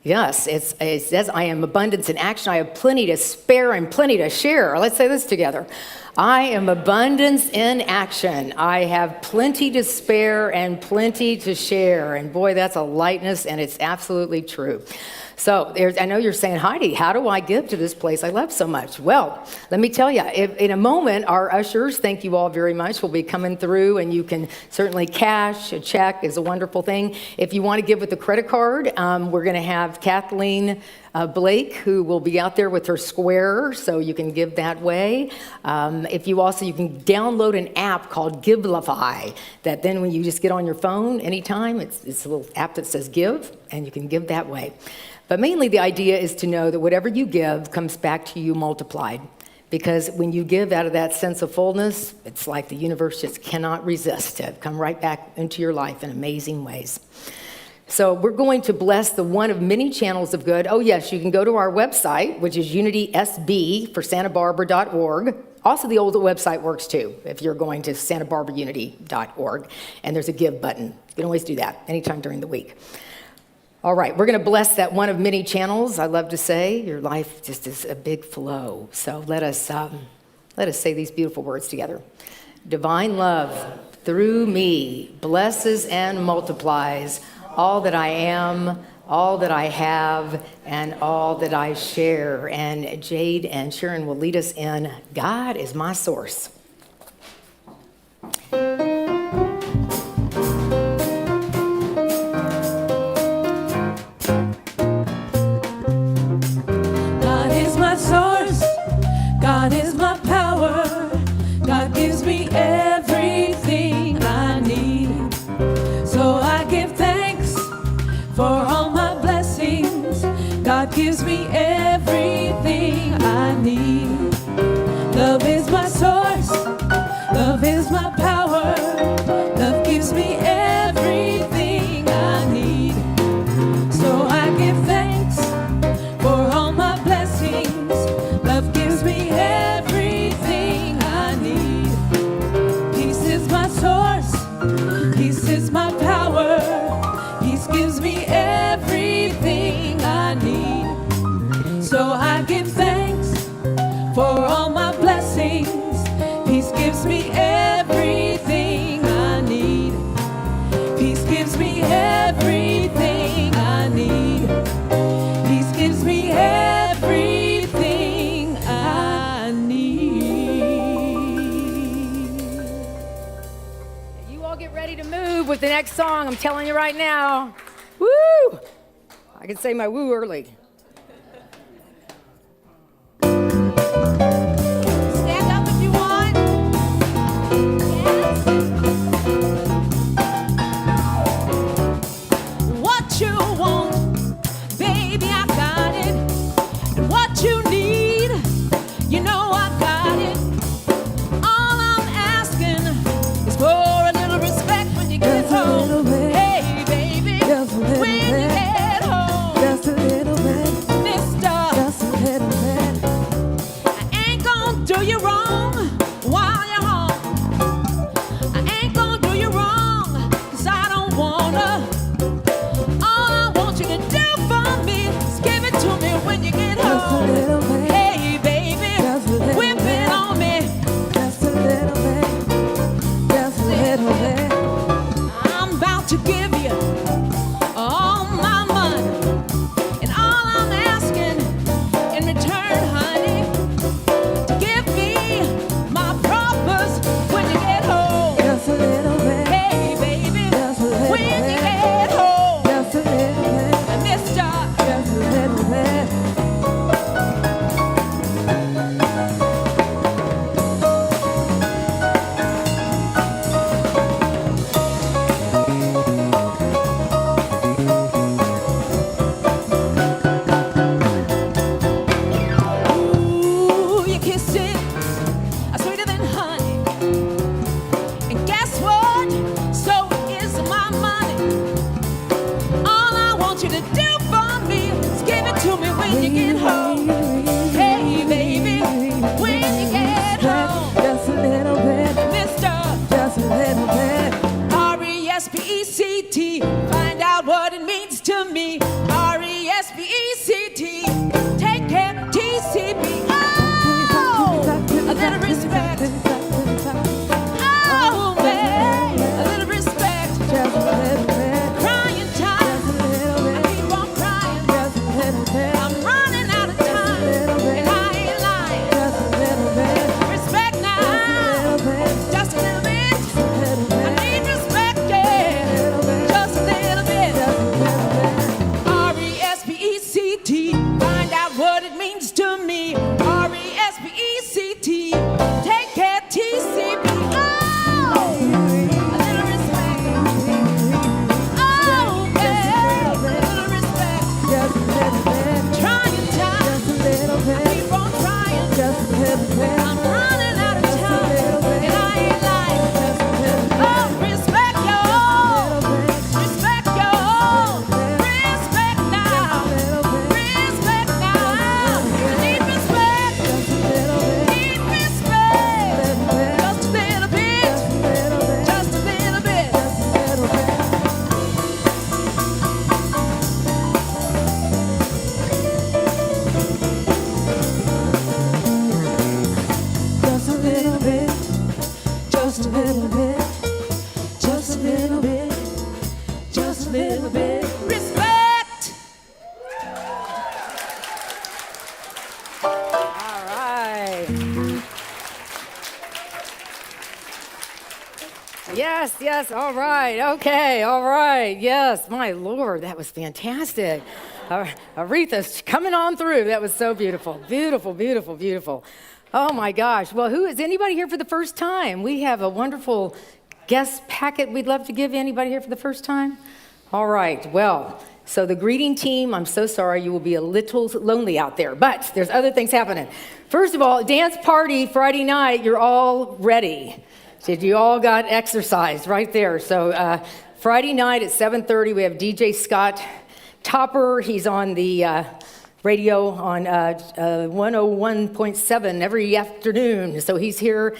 Yes, it says, I am abundance in action. I have plenty to spare and plenty to share. Let's say this together. I am abundance in action. I have plenty to spare and plenty to share. And boy, that's a lightness, and it's absolutely true. So I know you're saying, Heidi, how do I give to this place I love so much? Well, let me tell you, in a moment, our ushers, thank you all very much, will be coming through, and you can certainly cash. A check is a wonderful thing. If you want to give with a credit card, we're going to have Kathleen Blake, who will be out there with her square, so you can give that way. If you can download an app called Givelify, that then when you just get on your phone anytime, it's a little app that says give, and you can give that way. But mainly the idea is to know that whatever you give comes back to you multiplied. Because when you give out of that sense of fullness, it's like the universe just cannot resist it. Come right back into your life in amazing ways. So we're going to bless the one of many channels of good. Oh yes, you can go to our website, which is UnitySB for SantaBarbara.org. Also, the old website works too, if you're going to SantaBarbaraUnity.org. And there's a give button. You can always do that anytime during the week. All right, we're going to bless that one of many channels. I love to say your life just is a big flow. So let us say these beautiful words together. Divine love through me blesses and multiplies all that I am, all that I have, and all that I share. And Jade and Sharon will lead us in God is my source. God is my power. God gives me everything I need. So I give thanks for all my blessings. God gives me everything I need. Love is my source. Love is my power. Love gives me everything I need. So I give thanks for all my blessings. Love gives me everything I need. Peace is my source. Peace is my power. Peace gives me everything I need. So I give thanks for all my blessings. Peace gives me everything I need. Peace gives me everything I need. Peace gives me everything I need. You all get ready to move with the next song. I'm telling you right now. Woo! I can say my woo early. Stand up if you want. Yes. What you want, baby, I got it. And what you need, you know I got it. All I'm asking is for a little respect when you get home. Hey, baby, when you get home. Just a little bit. Respect. All right. Yes, yes, all right, okay, all right, yes, my Lord, that was fantastic. Aretha's coming on through. That was so beautiful, beautiful, beautiful, beautiful. Oh my gosh, well, is anybody here for the first time? We have a wonderful guest packet we'd love to give. Anybody here for the first time? All right, well, so the greeting team, I'm so sorry, you will be a little lonely out there, but there's other things happening. First of all, dance party Friday night, you're all ready. Did you all got exercised right there? So Friday night at 7:30, we have DJ Scott Topper. He's on the radio on 101.7 every afternoon. So he's here.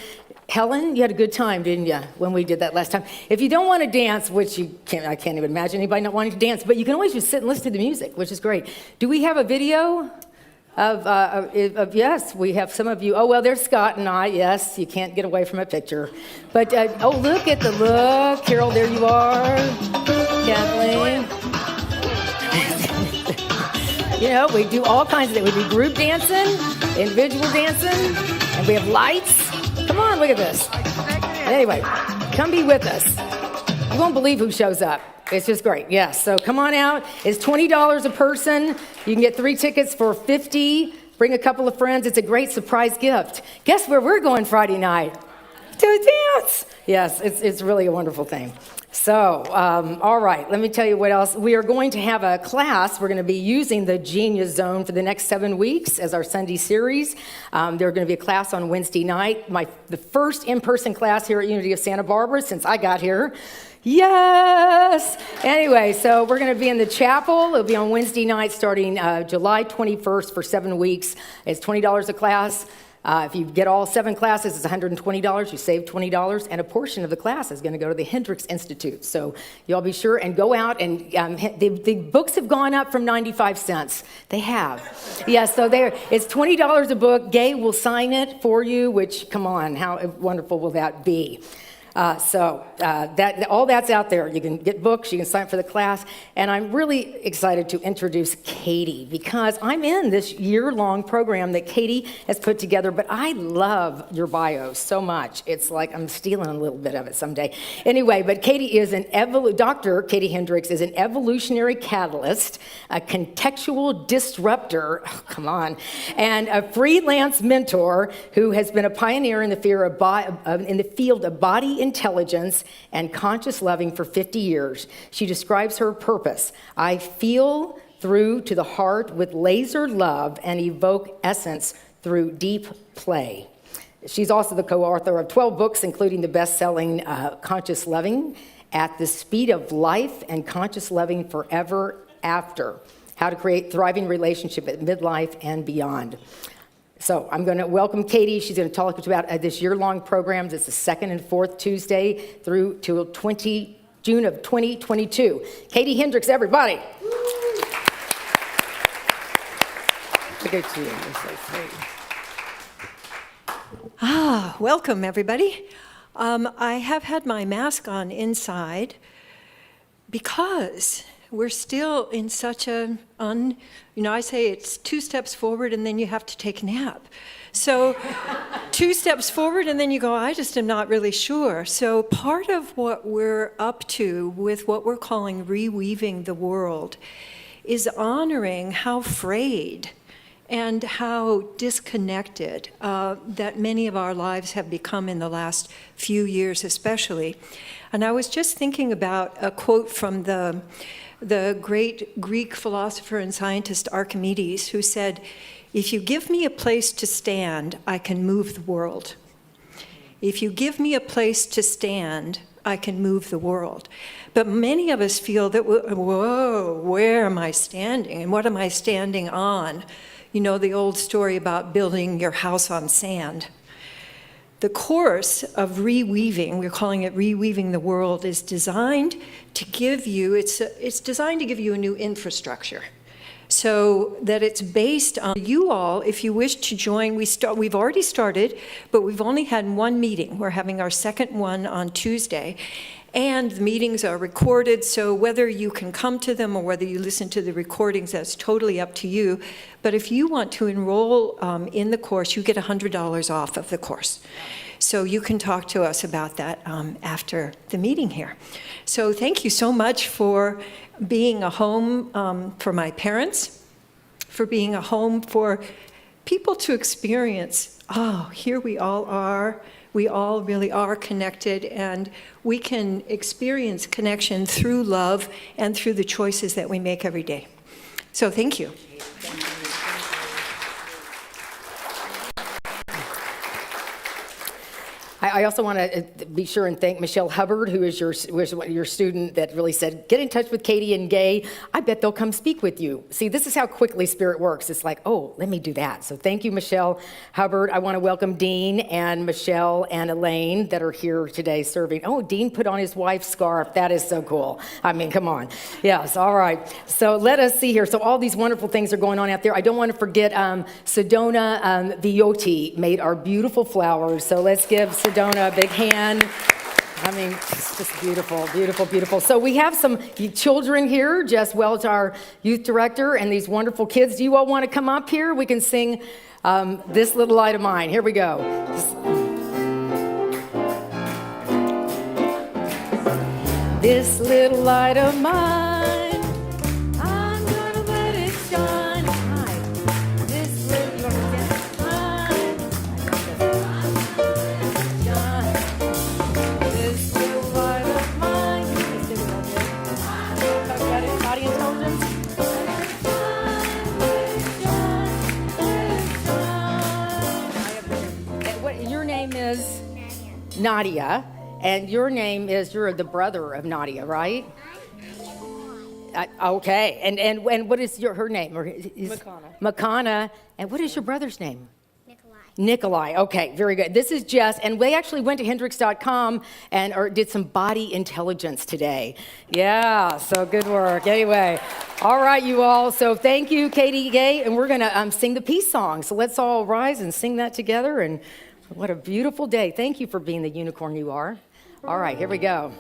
Helen, you had a good time, didn't you, when we did that last time? If you don't want to dance, which I can't even imagine anybody not wanting to dance, but you can always just sit and listen to the music, which is great. Do we have a video? Yes, we have some of you. Oh, well, there's Scott and I. Yes, you can't get away from a picture. But, oh, look at the look. Carol, there you are. Kathleen. You know, we do all kinds of things. We do group dancing, individual dancing, and we have lights. Come on, look at this. Anyway, come be with us. You won't believe who shows up. It's just great, yes. So come on out. It's $20 a person. You can get 3 tickets for $50. Bring a couple of friends. It's a great surprise gift. Guess where we're going Friday night? To dance. Yes, it's really a wonderful thing. So, all right, let me tell you what else. We are going to have a class. We're going to be using the Genius Zone for the next 7 weeks as our Sunday series. There's going to be a class on Wednesday night, the first in-person class here at Unity of Santa Barbara since I got here. Yes! Anyway, so we're going to be in the chapel. It'll be on Wednesday night starting July 21st for 7 weeks. It's $20 a class. If you get all 7 classes, it's $120. You save $20, and a portion of the class is going to go to the Hendricks Institute. So y'all be sure and go out. And the books have gone up from 95 cents. They have. Yeah, so it's $20 a book. Gay will sign it for you, which, come on, how wonderful will that be? All that's out there. You can get books, you can sign up for the class, and I'm really excited to introduce Katie because I'm in this year-long program that Katie has put together, but I love your bio so much. It's like I'm stealing a little bit of it someday. Anyway, but Katie is Dr. Katie Hendrix is an evolutionary catalyst, a contextual disruptor, oh, come on, and a freelance mentor who has been a pioneer in the field of body intelligence and conscious loving for 50 years. She describes her purpose. I feel through to the heart with laser love and evoke essence through deep play. She's also the co-author of 12 books, including the best-selling Conscious Loving, At the Speed of Life, and Conscious Loving Forever After, How to Create Thriving Relationship at Midlife and Beyond. So I'm going to welcome Katie. She's going to talk about this year-long program. It's the 2nd and 4th Tuesday through to June of 2022. Katie Hendrix, everybody. Look at you. You're so sweet. Welcome, everybody. I have had my mask on inside because we're still in such I say it's 2 steps forward and then you have to take a nap. So 2 steps forward and then you go, I just am not really sure. So part of what we're up to with what we're calling reweaving the world is honoring how frayed and how disconnected that many of our lives have become in the last few years especially. And I was just thinking about a quote from the great Greek philosopher and scientist Archimedes, who said, if you give me a place to stand, I can move the world. If you give me a place to stand, I can move the world. But many of us feel that, whoa, where am I standing? And what am I standing on? You know the old story about building your house on sand. The course of reweaving, we're calling it reweaving the world, is designed to give you, it's designed to give you a new infrastructure. So that it's based on you all, if you wish to join, we've already started, but we've only had 1 meeting. We're having our 2nd one on Tuesday. And the meetings are recorded, so whether you can come to them or whether you listen to the recordings, that's totally up to you. But if you want to enroll in the course, you get $100 off of the course. So you can talk to us about that after the meeting here. So thank you so much for being a home for my parents, for being a home for people to experience, oh, here we all are. We all really are connected, and we can experience connection through love and through the choices that we make every day. So thank you. I also want to be sure and thank Michelle Hubbard, who is your student that really said, get in touch with Katie and Gay. I bet they'll come speak with you. See, this is how quickly Spirit works. It's like, oh, let me do that. So thank you, Michelle Hubbard. I want to welcome Dean and Michelle and Elaine that are here today serving. Oh, Dean put on his wife's scarf. That is so cool. I mean, come on. Yes, all right. So let us see here. So all these wonderful things are going on out there. I don't want to forget Sedona Viotti made our beautiful flowers. So let's give Sedona a big hand. I mean, it's just beautiful, beautiful, beautiful. So we have some children here. Jess Welch, our youth director, and these wonderful kids. Do you all want to come up here? We can sing This Little Light of Mine. Here we go. This little light of mine, I'm gonna let it shine. Hi. This little, you want me to dance? This little light of mine. Got it? Body intelligence? And your name is Nadia. And your name is, you're the brother of Nadia, right? Okay. And what is her name? Makana. And what is your brother's name? Nikolai. Okay, very good. This is Jess, and we actually went to Hendricks.com and did some body intelligence today. Yeah, so good work. Anyway, all right, you all. So thank you, Katie Gay, and we're going to sing the peace song. So let's all rise and sing that together. And what a beautiful day. Thank you for being the unicorn you are. All right, here we go.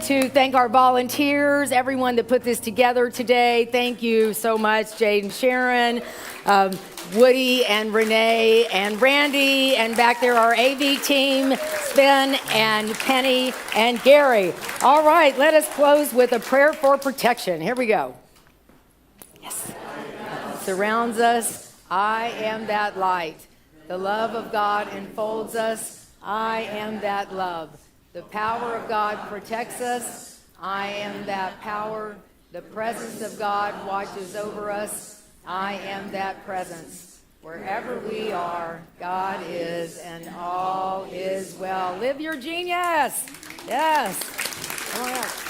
To thank our volunteers, everyone that put this together today. Thank you so much, Jade and Sharon, Woody and Renee and Randy, and back there our AV team, Sven and Penny and Gary. All right, let us close with a prayer for protection. Here we go. Yes. Surrounds us. I am that light. The love of God enfolds us. I am that love. The power of God protects us. I am that power. The presence of God watches over us. I am that presence. Wherever we are, God is, and all is well. Live your genius. Yes. Come on out.